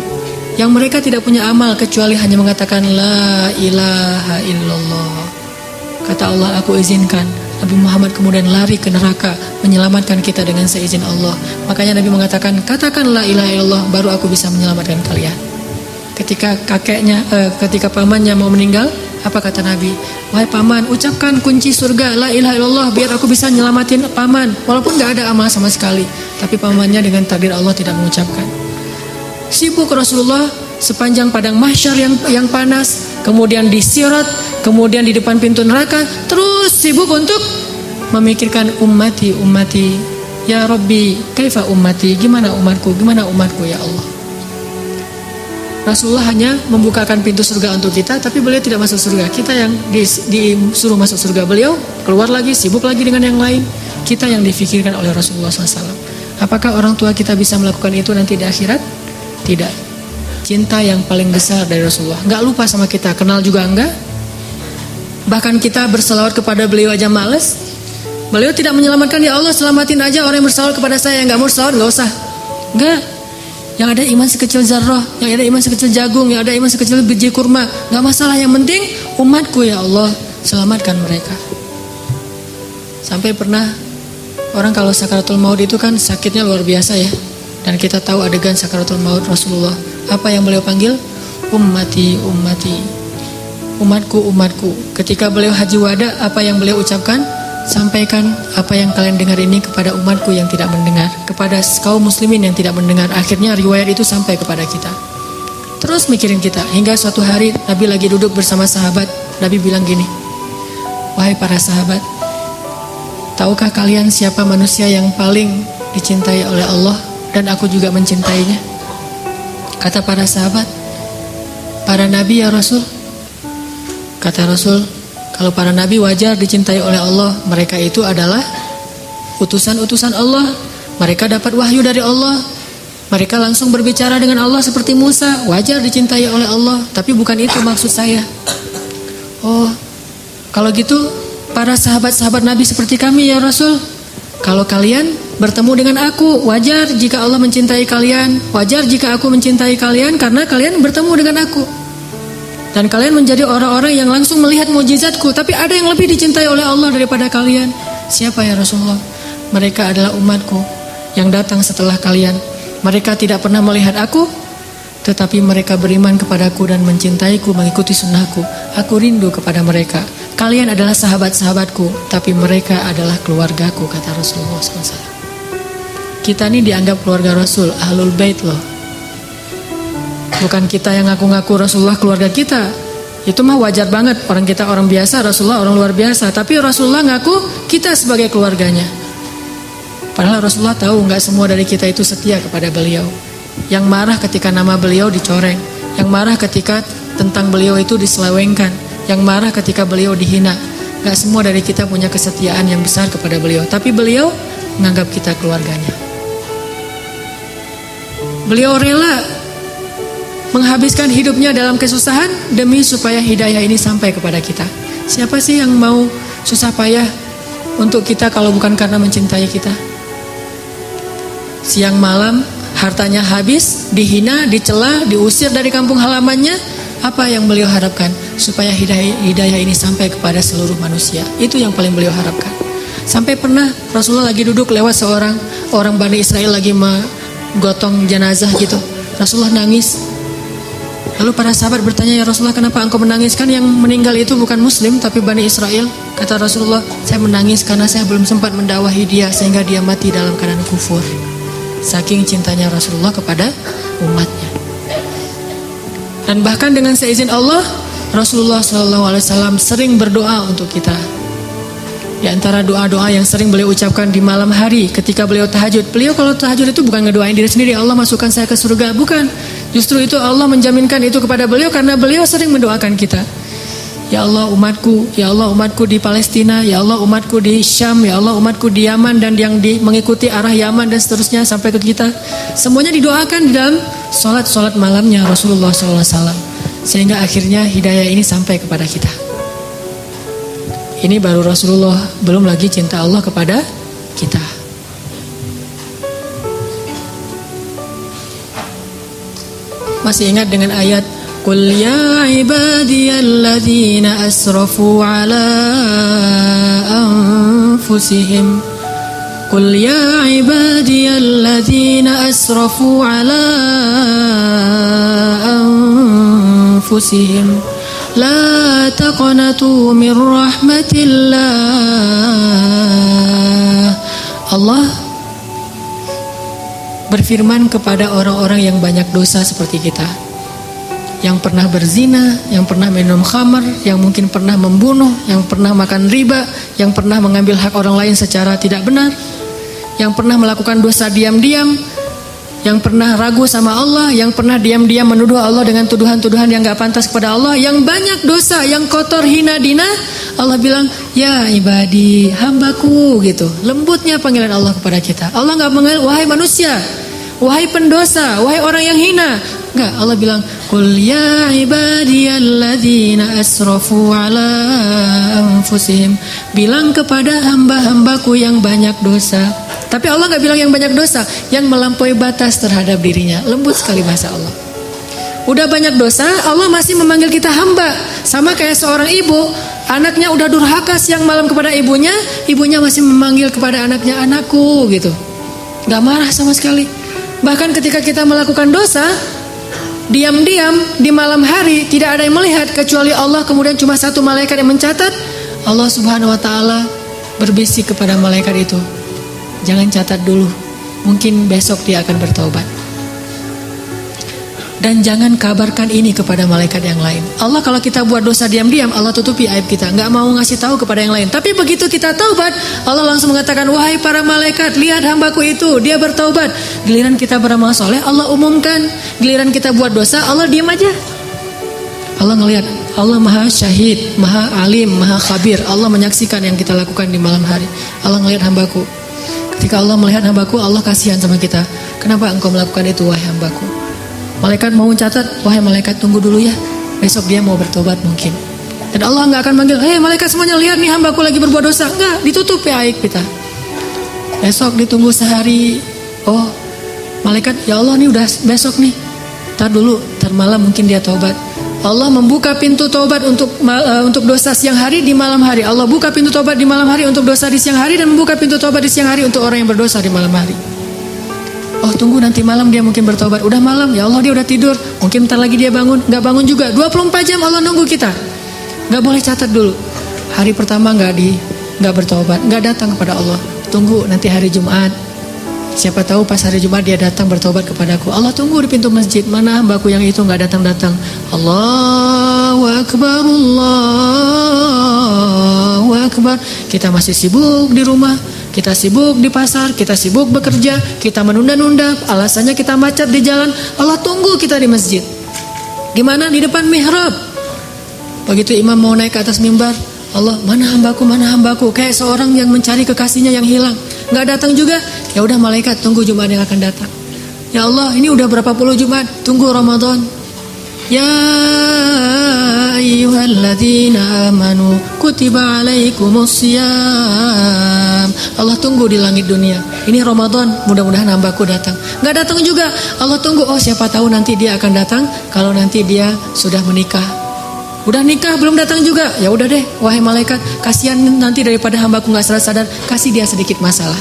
yang mereka tidak punya amal kecuali hanya mengatakan la ilaha illallah. Kata Allah, aku izinkan. Nabi Muhammad kemudian lari ke neraka menyelamatkan kita dengan seizin Allah. Makanya Nabi mengatakan, katakan la ilaha illallah, baru aku bisa menyelamatkan kalian. Ketika pamannya mau meninggal, apa kata Nabi? Wahai paman, ucapkan kunci surga la ilaha illallah biar aku bisa nyelamatin paman. Walaupun gak ada amal sama sekali, tapi pamannya dengan takdir Allah tidak mengucapkan. Sibuk Rasulullah sepanjang padang mahsyar yang panas, kemudian di sirat, kemudian di depan pintu neraka, terus sibuk untuk memikirkan ummati. Ya Rabbi, kaifa ummati? Gimana umatku ya Allah? Rasulullah hanya membukakan pintu surga untuk kita, tapi beliau tidak masuk surga. Kita yang disuruh masuk surga, beliau keluar lagi, sibuk lagi dengan yang lain. Kita yang difikirkan oleh Rasulullah SAW. Apakah orang tua kita bisa melakukan itu nanti di akhirat? Tidak. Cinta yang paling besar dari Rasulullah. Nggak lupa sama kita, kenal juga enggak. Bahkan kita berselawat kepada beliau aja males. Beliau tidak menyelamatkan, ya Allah selamatin aja orang yang berselawat kepada saya. Yang nggak mau selawat nggak usah. Enggak. Yang ada iman sekecil zarrah, yang ada iman sekecil jagung, yang ada iman sekecil biji kurma, gak masalah, yang penting umatku ya Allah, selamatkan mereka. Sampai pernah orang kalau sakaratul maut itu kan sakitnya luar biasa ya. Dan kita tahu adegan sakaratul maut Rasulullah, apa yang beliau panggil? Ummati. Umatku. Ketika beliau haji wada, apa yang beliau ucapkan? Sampaikan apa yang kalian dengar ini kepada umatku yang tidak mendengar, kepada kaum muslimin yang tidak mendengar. Akhirnya riwayat itu sampai kepada kita. Terus mikirin kita, hingga suatu hari Nabi lagi duduk bersama sahabat. Nabi bilang gini, wahai para sahabat, tahukah kalian siapa manusia yang paling dicintai oleh Allah dan aku juga mencintainya? Kata para sahabat, para nabi ya Rasul. Kata Rasul, kalau para nabi wajar dicintai oleh Allah, mereka itu adalah utusan-utusan Allah, mereka dapat wahyu dari Allah, mereka langsung berbicara dengan Allah seperti Musa, wajar dicintai oleh Allah. Tapi bukan itu maksud saya. Oh, kalau gitu para sahabat-sahabat Nabi seperti kami ya Rasul, kalau kalian bertemu dengan aku, wajar jika Allah mencintai kalian, wajar jika aku mencintai kalian, karena kalian bertemu dengan aku. Dan kalian menjadi orang-orang yang langsung melihat mukjizatku. Tapi ada yang lebih dicintai oleh Allah daripada kalian. Siapa ya Rasulullah? Mereka adalah umatku yang datang setelah kalian. Mereka tidak pernah melihat aku, tetapi mereka beriman kepadaku dan mencintaiku, mengikuti sunnahku. Aku rindu kepada mereka. Kalian adalah sahabat-sahabatku, tapi mereka adalah keluargaku, kata Rasulullah SAW. Kita ini dianggap keluarga Rasul, Ahlul Bait loh. Bukan kita yang ngaku-ngaku Rasulullah keluarga kita. Itu mah wajar banget, orang kita orang biasa, Rasulullah orang luar biasa. Tapi Rasulullah ngaku kita sebagai keluarganya. Padahal Rasulullah tahu nggak semua dari kita itu setia kepada beliau. Yang marah ketika nama beliau dicoreng, yang marah ketika tentang beliau itu diselewengkan, yang marah ketika beliau dihina. Nggak semua dari kita punya kesetiaan yang besar kepada beliau. Tapi beliau menganggap kita keluarganya. Beliau rela menghabiskan hidupnya dalam kesusahan demi supaya hidayah ini sampai kepada kita. Siapa sih yang mau susah payah untuk kita kalau bukan karena mencintai kita? Siang malam hartanya habis, dihina, dicela, diusir dari kampung halamannya. Apa yang beliau harapkan? Supaya hidayah ini sampai kepada seluruh manusia. Itu yang paling beliau harapkan. Sampai pernah Rasulullah lagi duduk, lewat seorang orang Bani Israel lagi menggotong jenazah gitu. Rasulullah nangis. Lalu para sahabat bertanya, ya Rasulullah, kenapa engkau menangis? Kan yang meninggal itu bukan muslim tapi Bani Israel. Kata Rasulullah, saya menangis karena saya belum sempat mendakwahi dia sehingga dia mati dalam keadaan kufur. Saking cintanya Rasulullah kepada umatnya. Dan bahkan dengan seizin Allah, Rasulullah SAW sering berdoa untuk kita. Di antara doa-doa yang sering beliau ucapkan di malam hari ketika beliau tahajud. Beliau kalau tahajud itu bukan ngedoain diri sendiri, Allah masukkan saya ke surga, bukan. Justru itu Allah menjaminkan itu kepada beliau karena beliau sering mendoakan kita. Ya Allah umatku di Palestina, ya Allah umatku di Syam, ya Allah umatku di Yaman dan yang mengikuti arah Yaman dan seterusnya sampai ke kita. Semuanya didoakan di dalam solat malamnya Rasulullah SAW. Sehingga akhirnya hidayah ini sampai kepada kita. Ini baru Rasulullah, belum lagi cinta Allah kepada kita. Masih ingat dengan ayat Qul ya ibadiyalladzina asrafu ala anfusihim Qul ya ibadiyalladzina asrafu ala anfusihim La taqnatu min rahmatillah. Allah berfirman kepada orang-orang yang banyak dosa seperti kita, yang pernah berzina, yang pernah minum khamar, yang mungkin pernah membunuh, yang pernah makan riba, yang pernah mengambil hak orang lain secara tidak benar, yang pernah melakukan dosa diam-diam, yang pernah ragu sama Allah, yang pernah diam-diam menuduh Allah dengan tuduhan-tuduhan yang gak pantas kepada Allah, yang banyak dosa, yang kotor, hina, dina. Allah bilang, ya ibadi, hambaku, gitu. Lembutnya panggilan Allah kepada kita. Allah gak mengenal, wahai manusia, wahai pendosa, wahai orang yang hina. Enggak, Allah bilang, Qul ya ibadiyalladzina asrafu ala anfusihim. Bilang kepada hamba-hambaku yang banyak dosa. Tapi Allah gak bilang yang banyak dosa, yang melampaui batas terhadap dirinya. Lembut sekali bahasa Allah. Udah banyak dosa, Allah masih memanggil kita hamba. Sama kayak seorang ibu, anaknya udah durhaka siang malam kepada ibunya, ibunya masih memanggil kepada anaknya, anakku, gitu. Gak marah sama sekali. Bahkan ketika kita melakukan dosa, diam-diam di malam hari, tidak ada yang melihat kecuali Allah, kemudian cuma satu malaikat yang mencatat. Allah Subhanahu wa ta'ala berbisik kepada malaikat itu, jangan catat dulu, mungkin besok dia akan bertaubat. Dan jangan kabarkan ini kepada malaikat yang lain. Allah kalau kita buat dosa diam-diam, Allah tutupi aib kita, gak mau ngasih tahu kepada yang lain. Tapi begitu kita taubat, Allah langsung mengatakan, wahai para malaikat, lihat hambaku itu, dia bertaubat. Giliran kita beramal soleh, Allah umumkan. Giliran kita buat dosa, Allah diam aja. Allah ngelihat, Allah maha syahid, maha alim, maha khabir. Allah menyaksikan yang kita lakukan di malam hari. Allah melihat hambaku. Ketika Allah melihat hambaku, Allah kasihan sama kita. Kenapa engkau melakukan itu, wahai hambaku? Malaikat mau mencatat, wahai malaikat tunggu dulu ya. Besok dia mau bertobat mungkin. Dan Allah nggak akan manggil, hei malaikat semuanya lihat nih hambaku lagi berbuat dosa. Enggak, ditutup ya aib kita. Besok ditunggu sehari. Oh, malaikat, ya Allah nih udah besok nih. Ntar dulu, ntar malam mungkin dia tobat. Allah membuka pintu tobat untuk dosa siang hari di malam hari. Allah buka pintu tobat di malam hari untuk dosa di siang hari, dan membuka pintu tobat di siang hari untuk orang yang berdosa di malam hari. Oh tunggu nanti malam dia mungkin bertobat. Udah malam, ya Allah dia udah tidur. Mungkin ntar lagi dia bangun, gak bangun juga. 24 jam Allah nunggu kita. Gak boleh catat dulu. Hari pertama gak bertobat, gak datang kepada Allah. Tunggu nanti hari Jumat. Siapa tahu pas hari Jumat dia datang bertobat kepadaku. Allah tunggu di pintu masjid. Mana hambaku yang itu gak datang-datang. Allahu Akbar, Allahu Akbar. Kita masih sibuk di rumah, kita sibuk di pasar, kita sibuk bekerja, kita menunda-nunda, alasannya kita macet di jalan. Allah tunggu kita di masjid. Di mana? Di depan mihrab. Begitu imam mau naik ke atas mimbar, Allah, mana hambaku, kayak seorang yang mencari kekasihnya yang hilang. Nggak datang juga, ya udah malaikat tunggu Jumat yang akan datang. Ya Allah, ini udah berapa puluh Jumat, tunggu Ramadan. Ya ayyuhalladzina amanu kutiba alaikumusiyam. Allah tunggu di langit dunia. Ini Ramadan, mudah-mudahan hambaku datang. Nggak datang juga, Allah tunggu. Oh siapa tahu nanti dia akan datang kalau nanti dia sudah menikah. Udah nikah belum datang juga, ya udah deh, wahai malaikat, kasihan nanti daripada hambaku nggak sadar, kasih dia sedikit masalah.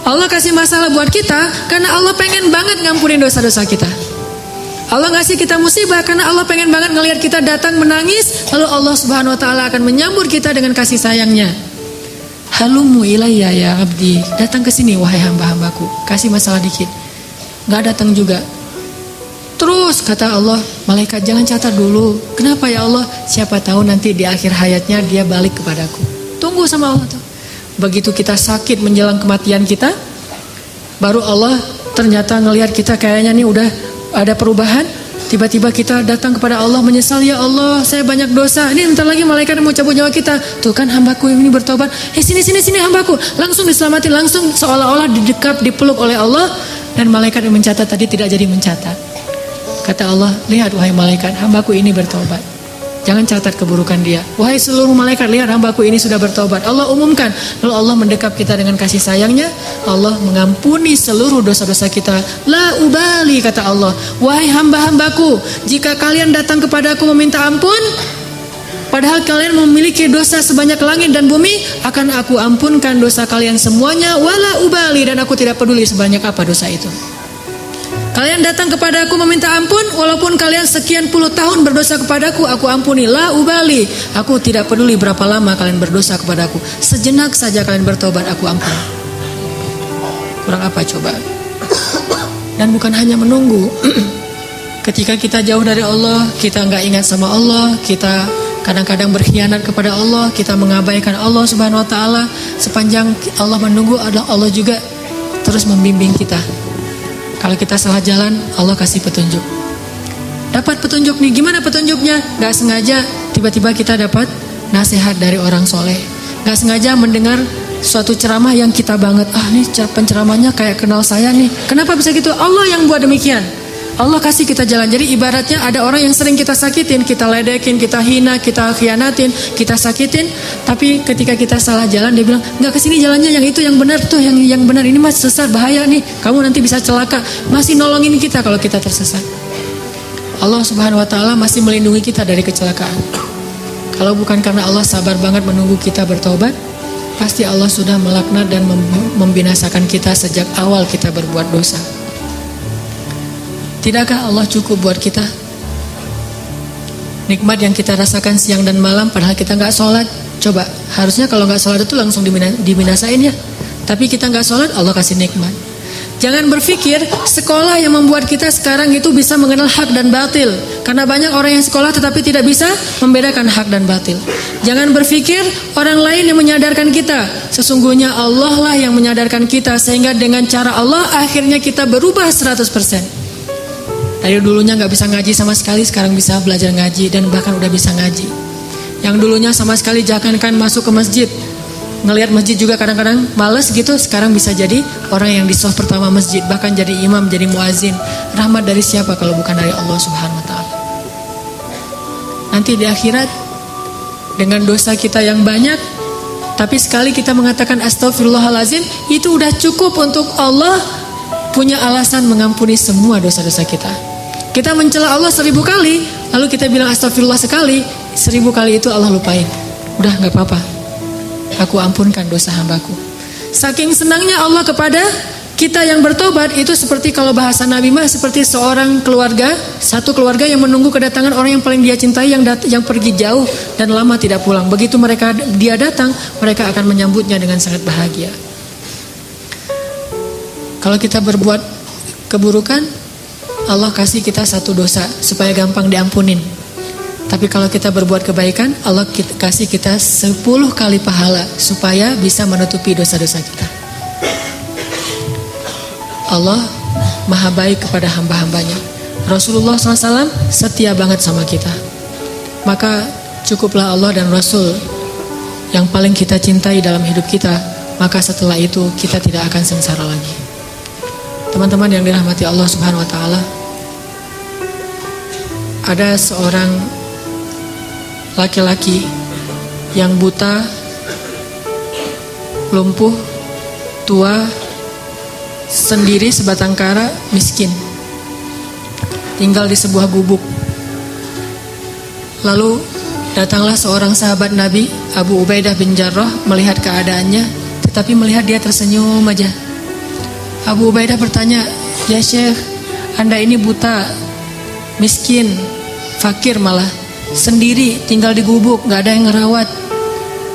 Allah kasih masalah buat kita karena Allah pengen banget ngampunin dosa-dosa kita. Allah ngasih kita musibah karena Allah pengen banget ngelihat kita datang menangis, lalu Allah Subhanahu Wa Taala akan menyambut kita dengan kasih sayangnya. Halumu ilayya ya abdi, datang ke sini wahai hamba-hambaku, kasih masalah dikit, nggak datang juga. Terus kata Allah, malaikat jangan catat dulu. Kenapa ya Allah? Siapa tahu nanti di akhir hayatnya dia balik kepadaku. Tunggu sama Allah tuh. Begitu kita sakit menjelang kematian kita, baru Allah ternyata ngelihat kita kayaknya nih udah ada perubahan. Tiba-tiba kita datang kepada Allah menyesal, ya Allah saya banyak dosa. Ini bentar lagi malaikat mau cabut nyawa kita. Tuh kan hambaku ini bertobat. Sini hambaku. Langsung diselamatin, langsung seolah-olah didekap, dipeluk oleh Allah. Dan malaikat yang mencatat tadi tidak jadi mencatat. Kata Allah, lihat wahai malaikat, hambaku ini bertobat. Jangan catat keburukan dia. Wahai seluruh malaikat, lihat hambaku ini sudah bertobat. Allah umumkan. Lalu Allah mendekap kita dengan kasih sayangnya. Allah mengampuni seluruh dosa-dosa kita. La ubali, kata Allah. Wahai hamba-hambaku, jika kalian datang kepadaku meminta ampun, padahal kalian memiliki dosa sebanyak langit dan bumi, akan aku ampunkan dosa kalian semuanya. Wala ubali, dan aku tidak peduli sebanyak apa dosa itu. Kalian datang kepadaku meminta ampun, walaupun kalian sekian puluh tahun berdosa kepadaku, aku ampuni. La ubali, aku tidak peduli berapa lama kalian berdosa kepadaku. Sejenak saja kalian bertobat, aku ampuni. Kurang apa coba? Dan bukan hanya menunggu. Ketika kita jauh dari Allah, kita nggak ingat sama Allah, kita kadang-kadang berkhianat kepada Allah, kita mengabaikan Allah Subhanahu Wa Taala. Sepanjang Allah menunggu, Allah juga terus membimbing kita. Kalau kita salah jalan, Allah kasih petunjuk. Dapat petunjuk nih, gimana petunjuknya? Gak sengaja tiba-tiba kita dapat nasihat dari orang soleh. Gak sengaja mendengar suatu ceramah yang kita banget. Nih penceramahnya kayak kenal saya nih. Kenapa bisa gitu? Allah yang buat demikian. Allah kasih kita jalan. Jadi ibaratnya ada orang yang sering kita sakitin, kita ledekin, kita hina, kita khianatin, kita sakitin. Tapi ketika kita salah jalan, dia bilang, nggak kesini jalannya, yang itu yang benar tuh, yang benar ini mas sesat, bahaya nih, kamu nanti bisa celaka. Masih nolongin kita kalau kita tersesat. Allah Subhanahu Wa Taala masih melindungi kita dari kecelakaan. Kalau bukan karena Allah sabar banget menunggu kita bertobat, pasti Allah sudah melaknat dan membinasakan kita sejak awal kita berbuat dosa. Tidakkah Allah cukup buat kita? Nikmat yang kita rasakan siang dan malam padahal kita nggak sholat. Coba, harusnya kalau nggak sholat itu langsung dibinasain ya. Tapi kita nggak sholat, Allah kasih nikmat. Jangan berpikir sekolah yang membuat kita sekarang itu bisa mengenal hak dan batil. Karena banyak orang yang sekolah tetapi tidak bisa membedakan hak dan batil. Jangan berpikir orang lain yang menyadarkan kita. Sesungguhnya Allah lah yang menyadarkan kita. Sehingga dengan cara Allah akhirnya kita berubah 100%. Dari dulunya nggak bisa ngaji sama sekali, sekarang bisa belajar ngaji dan bahkan udah bisa ngaji. Yang dulunya sama sekali jangankan masuk ke masjid, ngelihat masjid juga kadang-kadang males gitu, sekarang bisa jadi orang yang di shaf pertama masjid, bahkan jadi imam, jadi muazin. Rahmat dari siapa kalau bukan dari Allah Subhanahu wa taala? Nanti di akhirat dengan dosa kita yang banyak, tapi sekali kita mengatakan astagfirullahalazim, itu udah cukup untuk Allah punya alasan mengampuni semua dosa-dosa kita. Kita mencela Allah 1000 kali, lalu kita bilang astagfirullah sekali, 1000 kali itu Allah lupain. Udah gak apa-apa, aku ampunkan dosa hambaku. Saking senangnya Allah kepada kita yang bertobat, itu seperti kalau bahasa Nabi mah seperti seorang keluarga, satu keluarga yang menunggu kedatangan orang yang paling dia cintai, yang pergi jauh dan lama tidak pulang. Begitu dia datang, mereka akan menyambutnya dengan sangat bahagia. Kalau kita berbuat keburukan, Allah kasih kita satu dosa supaya gampang diampunin. Tapi kalau kita berbuat kebaikan, Allah kasih kita 10 kali pahala supaya bisa menutupi dosa-dosa kita. Allah maha baik kepada hamba-hambanya. Rasulullah SAW setia banget sama kita. Maka cukuplah Allah dan Rasul yang paling kita cintai dalam hidup kita. Maka setelah itu kita tidak akan sengsara lagi. Teman-teman yang dirahmati Allah Subhanahu wa taala, ada seorang laki-laki yang buta, lumpuh, tua, sendiri sebatang kara, miskin, tinggal di sebuah gubuk. Lalu datanglah seorang sahabat Nabi, Abu Ubaidah bin Jarrah, melihat keadaannya, tetapi melihat dia tersenyum aja. Abu Ubaidah bertanya, "Ya Syekh, Anda ini buta, miskin, fakir malah, sendiri tinggal di gubuk, gak ada yang ngerawat.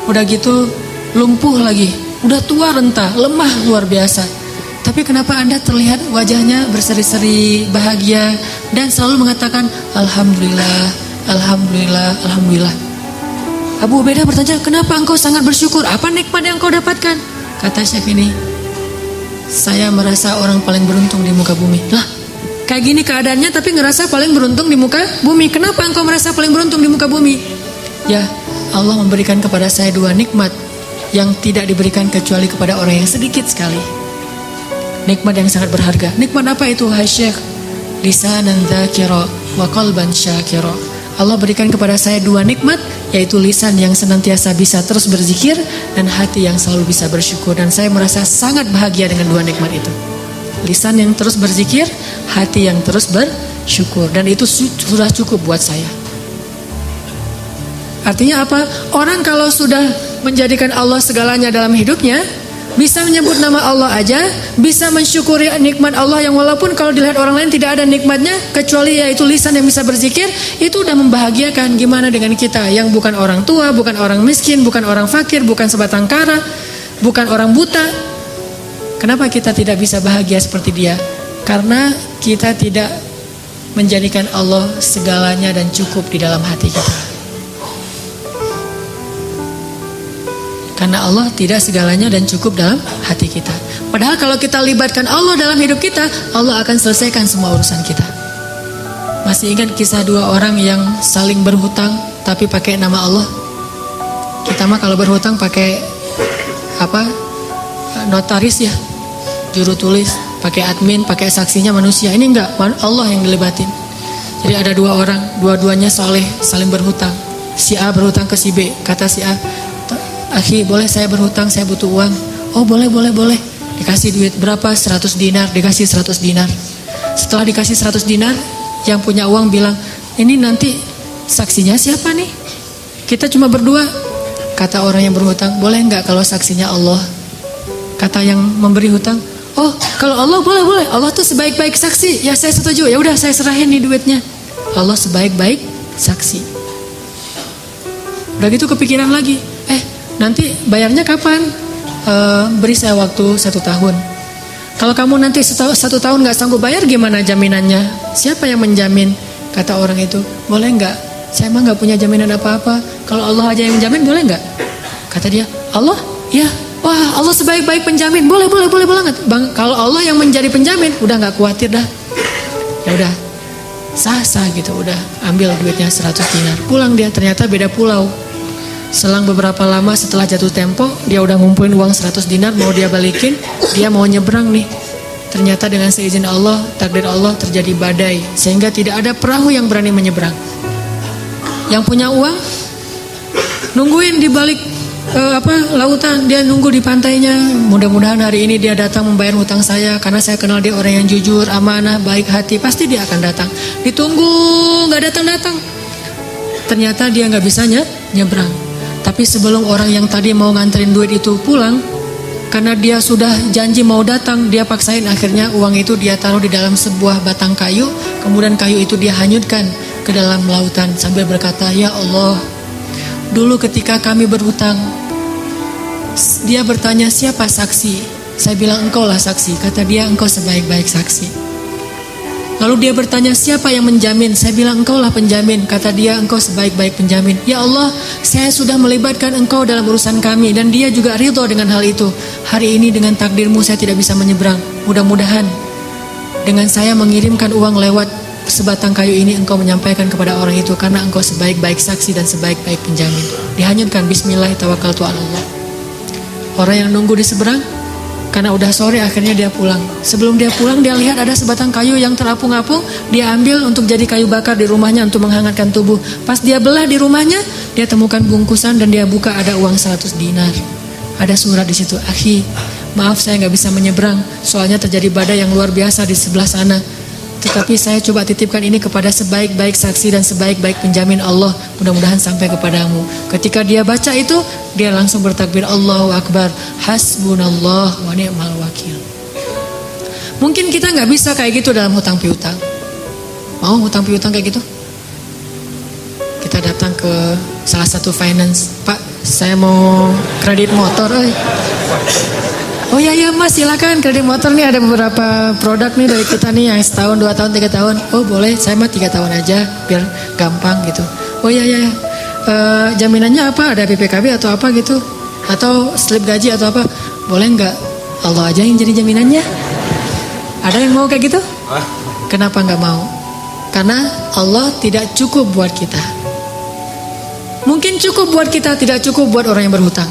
Udah gitu lumpuh lagi, udah tua renta, lemah luar biasa. Tapi kenapa Anda terlihat wajahnya berseri-seri, bahagia, dan selalu mengatakan Alhamdulillah, Alhamdulillah, Alhamdulillah." Abu Ubaidah bertanya, "Kenapa engkau sangat bersyukur? Apa nikmat yang engkau dapatkan?" Kata Syekh ini, "Saya merasa orang paling beruntung di muka bumi." Lah, kayak gini keadaannya tapi ngerasa paling beruntung di muka bumi. Kenapa engkau merasa paling beruntung di muka bumi? Ya, Allah memberikan kepada saya 2 nikmat yang tidak diberikan kecuali kepada orang yang sedikit sekali. Nikmat yang sangat berharga. Nikmat apa itu, hai Syekh? Lisanan dzakira wa qalban syakira. Allah berikan kepada saya 2 nikmat, yaitu lisan yang senantiasa bisa terus berzikir dan hati yang selalu bisa bersyukur. Dan saya merasa sangat bahagia dengan 2 nikmat itu. Lisan yang terus berzikir, hati yang terus bersyukur. Dan itu sudah cukup buat saya. Artinya apa? Orang kalau sudah menjadikan Allah segalanya dalam hidupnya, bisa menyebut nama Allah aja, bisa mensyukuri nikmat Allah yang walaupun kalau dilihat orang lain tidak ada nikmatnya, kecuali yaitu lisan yang bisa berzikir, itu udah membahagiakan. Gimana dengan kita yang bukan orang tua, bukan orang miskin, bukan orang fakir, bukan sebatang kara, bukan orang buta? Kenapa kita tidak bisa bahagia seperti dia? Karena kita tidak menjadikan Allah segalanya dan cukup di dalam hati kita. Karena Allah tidak segalanya dan cukup dalam hati kita. Padahal kalau kita libatkan Allah dalam hidup kita, Allah akan selesaikan semua urusan kita. Masih ingat kisah 2 orang yang saling berhutang tapi pakai nama Allah? Kita mah kalau berhutang pakai apa? Notaris ya, juru tulis, pakai admin, pakai saksinya manusia. Ini enggak, Allah yang dilibatin. Jadi ada 2 orang, dua-duanya soleh, saling berhutang. Si A berhutang ke si B. Kata si A, "Akhi, boleh saya berhutang, saya butuh uang." "Oh boleh. Dikasih duit berapa? 100 dinar. Dikasih 100 dinar. Setelah dikasih 100 dinar, yang punya uang bilang, "Ini nanti saksinya siapa nih? Kita cuma berdua." Kata orang yang berhutang, "Boleh enggak kalau saksinya Allah?" Kata yang memberi hutang, "Oh kalau Allah boleh. Allah tuh sebaik-baik saksi." "Ya saya setuju, ya udah saya serahin nih duitnya." Allah sebaik-baik saksi. Udah gitu kepikiran lagi, nanti bayarnya kapan? Beri saya waktu 1 tahun. Kalau kamu nanti 1 tahun gak sanggup bayar, gimana jaminannya? Siapa yang menjamin? Kata orang itu, "Boleh gak? Saya emang gak punya jaminan apa-apa. Kalau Allah aja yang menjamin, boleh gak?" Kata dia, "Allah? Ya. Wah, Allah sebaik-baik penjamin. Boleh banget. Bang, kalau Allah yang menjadi penjamin, udah gak khawatir dah." Ya udah, sah gitu, udah ambil duitnya 100 dinar. Pulang dia, ternyata beda pulau. Selang beberapa lama setelah jatuh tempo, dia udah ngumpulin uang 100 dinar, mau dia balikin, dia mau nyebrang nih. Ternyata dengan seizin Allah, takdir Allah, terjadi badai sehingga tidak ada perahu yang berani menyeberang. Yang punya uang nungguin di balik lautan, dia nunggu di pantainya. Mudah-mudahan hari ini dia datang membayar hutang saya, karena saya kenal dia orang yang jujur, amanah, baik hati, pasti dia akan datang. Ditunggu nggak datang-datang. Ternyata dia nggak bisa nyebrang. Tapi sebelum orang yang tadi mau nganterin duit itu pulang, karena dia sudah janji mau datang, dia paksain, akhirnya uang itu dia taruh di dalam sebuah batang kayu. Kemudian kayu itu dia hanyutkan ke dalam lautan sambil berkata, "Ya Allah, dulu ketika kami berhutang," dia bertanya, "Siapa saksi?" Saya bilang, "Engkau lah saksi." Kata dia, "Engkau sebaik-baik saksi." Lalu dia bertanya, "Siapa yang menjamin?" Saya bilang, "Engkau lah penjamin." Kata dia, "Engkau sebaik-baik penjamin." Ya Allah, saya sudah melibatkan Engkau dalam urusan kami, dan dia juga ridho dengan hal itu. Hari ini dengan takdirmu saya tidak bisa menyeberang. Mudah-mudahan dengan saya mengirimkan uang lewat sebatang kayu ini, Engkau menyampaikan kepada orang itu, karena Engkau sebaik-baik saksi dan sebaik-baik penjamin. Dihanyutkan, bismillah tawakkaltu ala Allah. Orang yang nunggu di seberang, karena udah sore akhirnya dia pulang. Sebelum dia pulang, dia lihat ada sebatang kayu yang terapung-apung. Dia ambil untuk jadi kayu bakar di rumahnya untuk menghangatkan tubuh. Pas dia belah di rumahnya, dia temukan bungkusan dan dia buka, ada uang 100 dinar. Ada surat di situ, "Akhi, maaf saya nggak bisa menyeberang, soalnya terjadi badai yang luar biasa di sebelah sana. Tetapi saya coba titipkan ini kepada sebaik-baik saksi dan sebaik-baik penjamin Allah. Mudah-mudahan sampai kepadamu." Ketika dia baca itu, dia langsung bertakbir, Allahu Akbar, hasbunallah wa ni'mal wakil. Mungkin kita nggak bisa kayak gitu dalam hutang piutang. Mau hutang piutang kayak gitu? Kita datang ke salah satu finance, "Pak, saya mau kredit motor." "Oh ya Mas, silakan kredit motor nih, ada beberapa produk nih dari kita nih yang setahun, 2 tahun, 3 tahun. "Oh boleh, saya mah 3 tahun aja biar gampang gitu." "Oh ya. Jaminannya apa? Ada PPKB atau apa gitu? Atau slip gaji atau apa?" "Boleh nggak Allah aja yang jadi jaminannya?" Ada yang mau kayak gitu? Kenapa nggak mau? Karena Allah tidak cukup buat kita. Mungkin cukup buat kita, tidak cukup buat orang yang berhutang.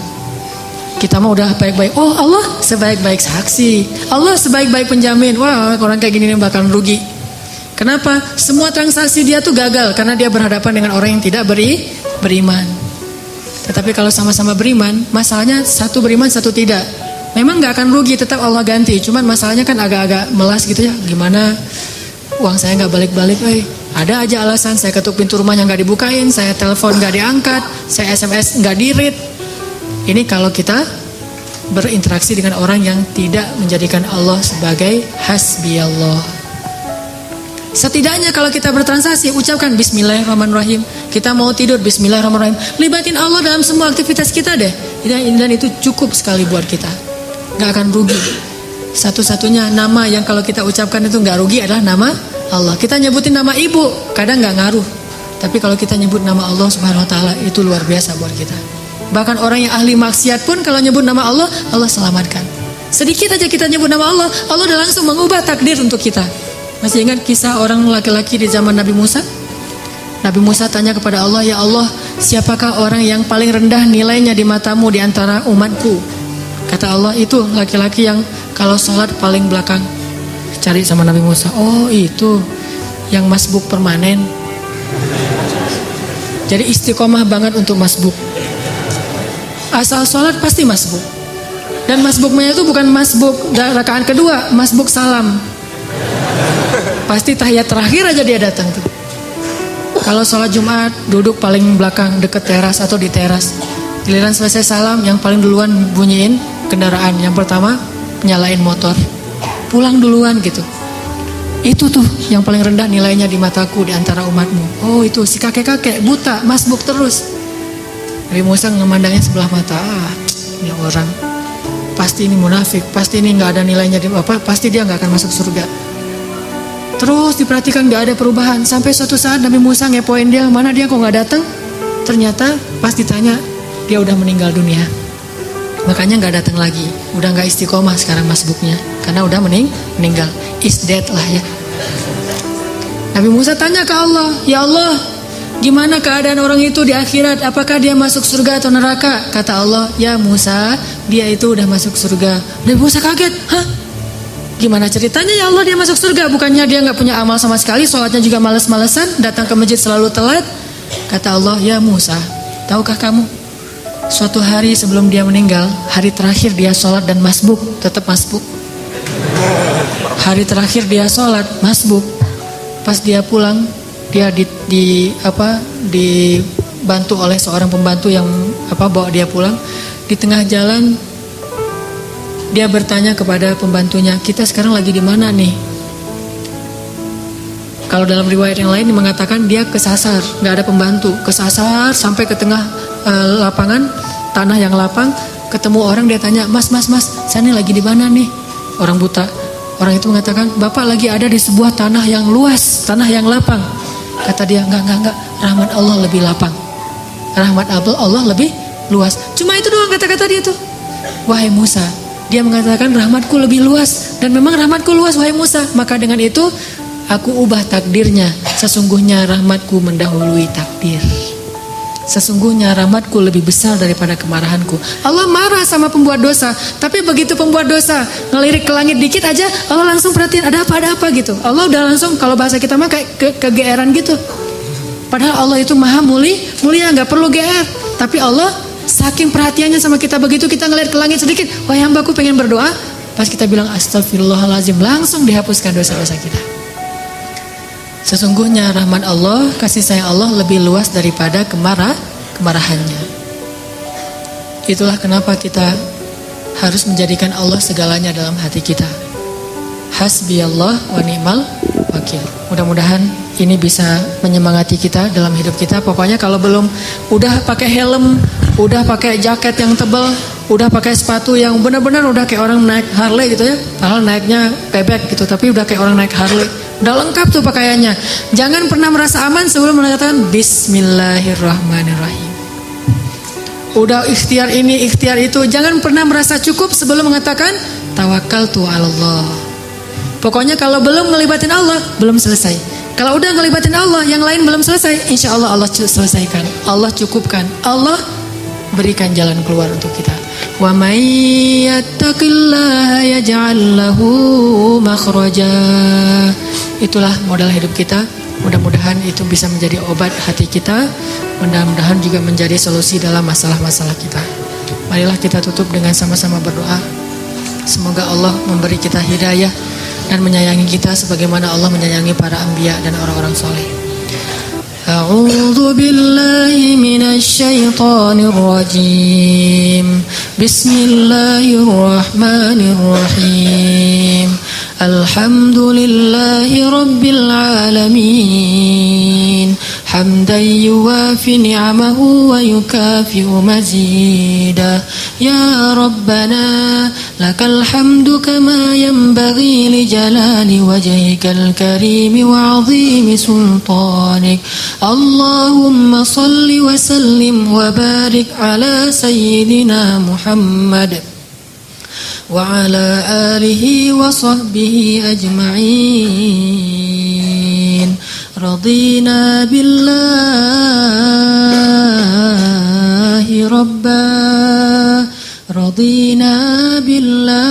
Kita mau udah baik-baik, oh Allah sebaik-baik saksi, Allah sebaik-baik penjamin. Wah, orang kayak gini nih bakal rugi. Kenapa? Semua transaksi dia tuh gagal karena dia berhadapan dengan orang yang tidak beriman. Tetapi kalau sama-sama beriman, masalahnya satu beriman, satu tidak. Memang gak akan rugi, tetap Allah ganti. Cuman masalahnya kan agak-agak melas gitu ya. Gimana uang saya gak balik-balik, ada aja alasan. Saya ketuk pintu rumahnya gak dibukain, saya telepon gak diangkat, saya SMS gak di-read. Ini kalau kita berinteraksi dengan orang yang tidak menjadikan Allah sebagai hasbiyallah. Setidaknya kalau kita bertransaksi, ucapkan bismillahirrahmanirrahim. Kita mau tidur, bismillahirrahmanirrahim. Libatin Allah dalam semua aktivitas kita deh. Dan itu cukup sekali buat kita. Gak akan rugi. Satu-satunya nama yang kalau kita ucapkan itu gak rugi adalah nama Allah. Kita nyebutin nama ibu, kadang gak ngaruh. Tapi kalau kita nyebut nama Allah subhanahu wa ta'ala, itu luar biasa buat kita. Bahkan orang yang ahli maksiat pun kalau nyebut nama Allah, Allah selamatkan. Sedikit aja kita nyebut nama Allah, Allah udah langsung mengubah takdir untuk kita. Masih ingat kisah orang laki-laki di zaman Nabi Musa? Nabi Musa tanya kepada Allah, "Ya Allah, siapakah orang yang paling rendah nilainya di matamu di antara umatku?" Kata Allah, "Itu laki-laki yang kalau sholat paling belakang." Cari sama Nabi Musa, "Oh itu yang masbuk permanen." Jadi istiqomah banget untuk masbuk. Asal sholat pasti masbuk. Dan masbuknya itu bukan masbuk rakaat kedua, masbuk salam. Pasti tahiyat terakhir aja dia datang tuh. Kalau sholat Jumat duduk paling belakang deket teras atau di teras. Giliran selesai salam, yang paling duluan bunyiin kendaraan. Yang pertama nyalain motor, pulang duluan gitu. Itu tuh yang paling rendah nilainya di mataku di antara umatmu. Oh itu si kakek-kakek buta masbuk terus. Nabi Musa memandangnya sebelah mata. Ini orang pasti ini munafik, pasti ini nggak ada nilainya di apa, pasti dia nggak akan masuk surga. Terus diperhatikan nggak ada perubahan. Sampai suatu saat Nabi Musa ngepoin dia, mana dia kok nggak datang? Ternyata pas ditanya dia udah meninggal dunia. Makanya nggak datang lagi, udah nggak istiqomah sekarang masbuknya, karena udah meninggal. Is dead lah ya. Nabi Musa tanya ke Allah, ya Allah, gimana keadaan orang itu di akhirat? Apakah dia masuk surga atau neraka? Kata Allah, ya Musa, dia itu udah masuk surga. Nabi Musa kaget, hah? Gimana ceritanya ya Allah dia masuk surga? Bukannya dia nggak punya amal sama sekali, sholatnya juga males-malesan, datang ke masjid selalu telat. Kata Allah, ya Musa, tahukah kamu? Suatu hari sebelum dia meninggal, hari terakhir dia sholat dan masbuk, tetap masbuk. Hari terakhir dia sholat, masbuk. Pas dia pulang, dia dibantu oleh seorang pembantu yang bawa dia pulang. Di tengah jalan dia bertanya kepada pembantunya, kita sekarang lagi di mana nih? Kalau dalam riwayat yang lain mengatakan dia kesasar, nggak ada pembantu, kesasar sampai ke tengah lapangan, tanah yang lapang, ketemu orang, dia tanya, mas, saya ini lagi di mana nih? Orang buta. Orang itu mengatakan, bapak lagi ada di sebuah tanah yang luas, tanah yang lapang. Kata dia, enggak, rahmat Allah lebih lapang. Rahmat Allah lebih luas. Cuma itu doang kata-kata dia tuh. Wahai Musa, dia mengatakan rahmatku lebih luas. Dan memang rahmatku luas, wahai Musa. Maka dengan itu, aku ubah takdirnya. Sesungguhnya rahmatku mendahului takdir. Sesungguhnya rahmatku lebih besar daripada kemarahanku. Allah marah sama pembuat dosa, tapi begitu pembuat dosa ngelirik ke langit dikit aja, Allah langsung perhatiin ada apa gitu. Allah udah langsung, kalau bahasa kita mah kayak kegeeran gitu. Padahal Allah itu maha mulia, nggak perlu GR. Tapi Allah saking perhatiannya sama kita, begitu kita ngelirik ke langit sedikit, wahai hambaku pengen berdoa, pas kita bilang astagfirullahaladzim, langsung dihapuskan dosa-dosa kita. Sesungguhnya rahmat Allah, kasih sayang Allah lebih luas daripada kemarahannya. Itulah kenapa kita harus menjadikan Allah segalanya dalam hati kita. Hasbiyallah wa ni'mal wakil. Mudah-mudahan ini bisa menyemangati kita dalam hidup kita. Pokoknya kalau belum udah pakai helm, udah pakai jaket yang tebal, udah pakai sepatu yang benar-benar udah kayak orang naik Harley gitu ya. Padahal naiknya bebek gitu, tapi udah kayak orang naik Harley. Udah lengkap tuh pakaiannya. Jangan pernah merasa aman sebelum mengatakan Bismillahirrahmanirrahim. Udah ikhtiar ini, ikhtiar itu. Jangan pernah merasa cukup sebelum mengatakan Tawakkaltu 'alallah. Pokoknya kalau belum ngelibatin Allah, belum selesai. Kalau udah ngelibatin Allah, yang lain belum selesai, insya Allah Allah selesaikan. Allah cukupkan. Allah berikan jalan keluar untuk kita. Wa may yattaqillaha yaj'al lahu makhraja. Itulah modal hidup kita. Mudah-mudahan itu bisa menjadi obat hati kita. Mudah-mudahan juga menjadi solusi dalam masalah-masalah kita. Marilah kita tutup dengan sama-sama berdoa. Semoga Allah memberi kita hidayah dan menyayangi kita sebagaimana Allah menyayangi para anbiya dan orang-orang soleh. A'udzu billahi minasy syaithanir rajim. Bismillahirrahmanirrahim. Alhamdulillahi rabbil alamin. Hamdan yuwafi ni'amahu wa yukafi'u mazida. Ya Rabbana lakal hamdu kama yanbaghi li jalali wajhikal karim wa 'azimi sultanik. Allahumma salli wa sallim wa barik ala sayyidina Muhammad wa ala alihi wa sahbihi ajma'in. Radina billahi rabba, radina billahi